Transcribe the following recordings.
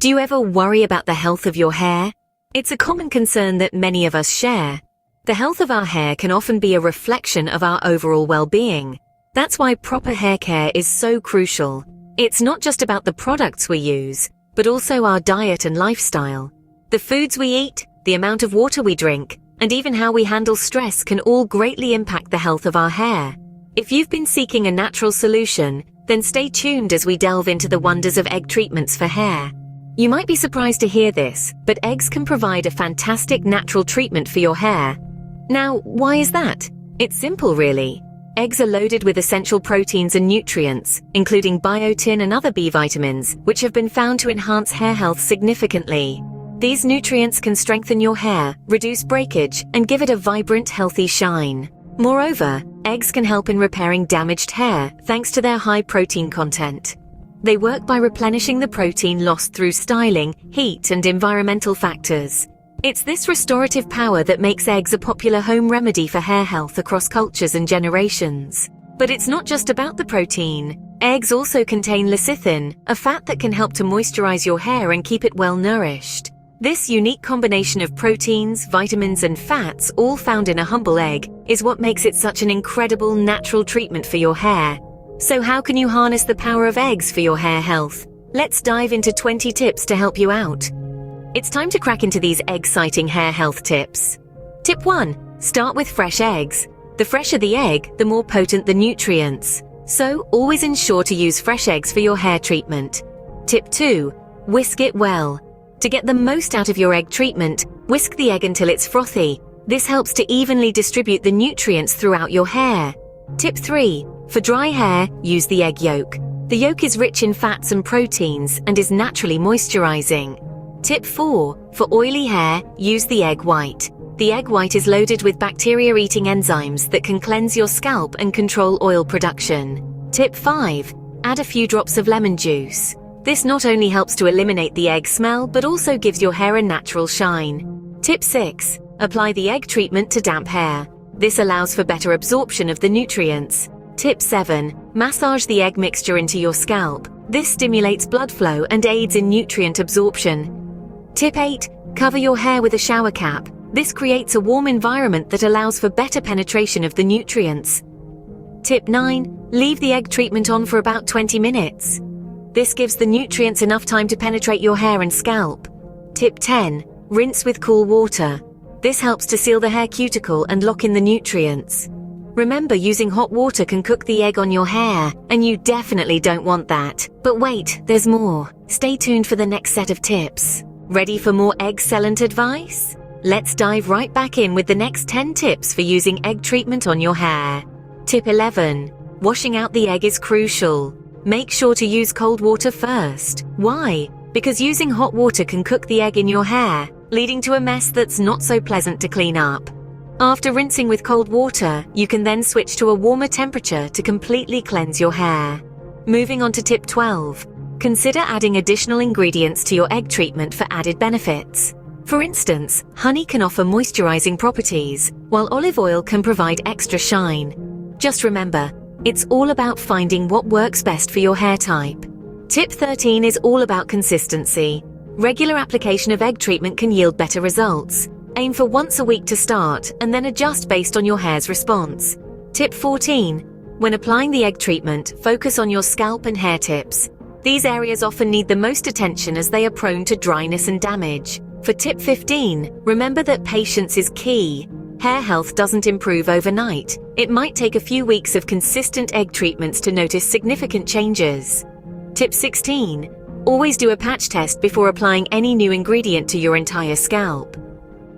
Do you ever worry about the health of your hair? It's a common concern that many of us share. The health of our hair can often be a reflection of our overall well-being. That's why proper hair care is so crucial. It's not just about the products we use, but also our diet and lifestyle. The foods we eat, the amount of water we drink, and even how we handle stress can all greatly impact the health of our hair. If you've been seeking a natural solution, then stay tuned as we delve into the wonders of egg treatments for hair. You might be surprised to hear this, but eggs can provide a fantastic natural treatment for your hair. Now, why is that? It's simple, really. Eggs are loaded with essential proteins and nutrients, including biotin and other B vitamins, which have been found to enhance hair health significantly. These nutrients can strengthen your hair, reduce breakage, and give it a vibrant, healthy shine. Moreover, eggs can help in repairing damaged hair thanks to their high protein content. They work by replenishing the protein lost through styling, heat, and environmental factors. It's this restorative power that makes eggs a popular home remedy for hair health across cultures and generations. But it's not just about the protein. Eggs also contain lecithin, a fat that can help to moisturize your hair and keep it well nourished. This unique combination of proteins, vitamins, and fats, all found in a humble egg, is what makes it such an incredible natural treatment for your hair. So how can you harness the power of eggs for your hair health? Let's dive into 20 tips to help you out. It's time to crack into these egg-citing hair health tips. Tip 1. Start with fresh eggs. The fresher the egg, the more potent the nutrients. So, always ensure to use fresh eggs for your hair treatment. Tip 2. Whisk it well. To get the most out of your egg treatment, whisk the egg until it's frothy. This helps to evenly distribute the nutrients throughout your hair. Tip 3. For dry hair, use the egg yolk. The yolk is rich in fats and proteins and is naturally moisturizing. Tip 4. For oily hair, use the egg white. The egg white is loaded with bacteria-eating enzymes that can cleanse your scalp and control oil production. Tip 5. Add a few drops of lemon juice. This not only helps to eliminate the egg smell, but also gives your hair a natural shine. Tip 6. Apply the egg treatment to damp hair. This allows for better absorption of the nutrients. Tip 7. Massage the egg mixture into your scalp. This stimulates blood flow and aids in nutrient absorption. Tip 8. Cover your hair with a shower cap. This creates a warm environment that allows for better penetration of the nutrients. Tip 9. Leave the egg treatment on for about 20 minutes. This gives the nutrients enough time to penetrate your hair and scalp. Tip 10. Rinse with cool water. This helps to seal the hair cuticle and lock in the nutrients. Remember, using hot water can cook the egg on your hair, and you definitely don't want that. But wait, there's more. Stay tuned for the next set of tips. Ready for more excellent advice? Let's dive right back in with the next 10 tips for using egg treatment on your hair. Tip 11. Washing out the egg is crucial. Make sure to use cold water first. Why? Because using hot water can cook the egg in your hair, leading to a mess that's not so pleasant to clean up. After rinsing with cold water, you can then switch to a warmer temperature to completely cleanse your hair. Moving on to tip 12. Consider adding additional ingredients to your egg treatment for added benefits. For instance, honey can offer moisturizing properties, while olive oil can provide extra shine. Just remember, it's all about finding what works best for your hair type. Tip 13 is all about consistency. Regular application of egg treatment can yield better results. Aim for once a week to start, and then adjust based on your hair's response. Tip 14. When applying the egg treatment, focus on your scalp and hair tips. These areas often need the most attention as they are prone to dryness and damage. For tip 15, remember that patience is key. Hair health doesn't improve overnight. It might take a few weeks of consistent egg treatments to notice significant changes. Tip 16. Always do a patch test before applying any new ingredient to your entire scalp.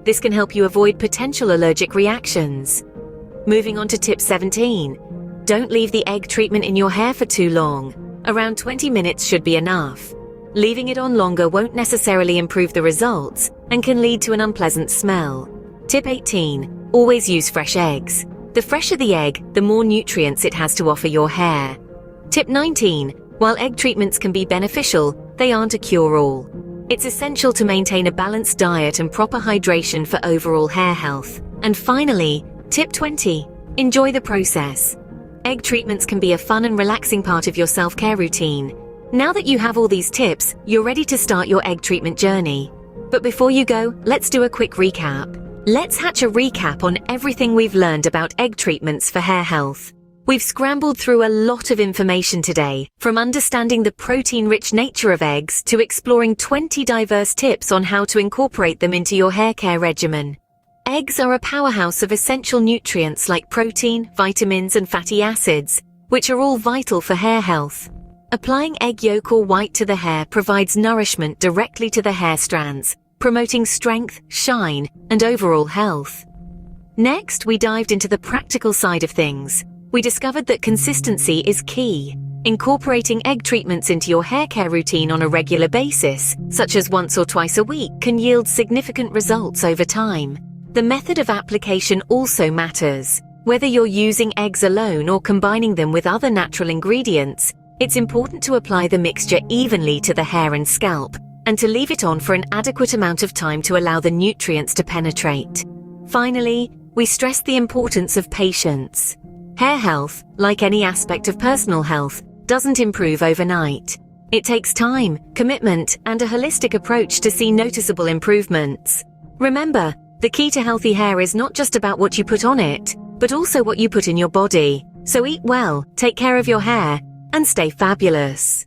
This can help you avoid potential allergic reactions. Moving on to tip 17. Don't leave the egg treatment in your hair for too long. Around 20 minutes should be enough. Leaving it on longer won't necessarily improve the results and can lead to an unpleasant smell. Tip 18. Always use fresh eggs. The fresher the egg, the more nutrients it has to offer your hair. Tip 19. While egg treatments can be beneficial, they aren't a cure-all. It's essential to maintain a balanced diet and proper hydration for overall hair health. And finally, tip 20. Enjoy the process. Egg treatments can be a fun and relaxing part of your self-care routine. Now that you have all these tips, you're ready to start your egg treatment journey. But before you go, let's do a quick recap. Let's hatch a recap on everything we've learned about egg treatments for hair health. We've scrambled through a lot of information today, from understanding the protein-rich nature of eggs to exploring 20 diverse tips on how to incorporate them into your hair care regimen. Eggs are a powerhouse of essential nutrients like protein, vitamins, and fatty acids, which are all vital for hair health. Applying egg yolk or white to the hair provides nourishment directly to the hair strands, promoting strength, shine, and overall health. Next, we dived into the practical side of things. We discovered that consistency is key. Incorporating egg treatments into your hair care routine on a regular basis, such as once or twice a week, can yield significant results over time. The method of application also matters. Whether you're using eggs alone or combining them with other natural ingredients, it's important to apply the mixture evenly to the hair and scalp, and to leave it on for an adequate amount of time to allow the nutrients to penetrate. Finally, we stress the importance of patience. Hair health, like any aspect of personal health, doesn't improve overnight. It takes time, commitment, and a holistic approach to see noticeable improvements. Remember, the key to healthy hair is not just about what you put on it, but also what you put in your body. So eat well, take care of your hair, and stay fabulous.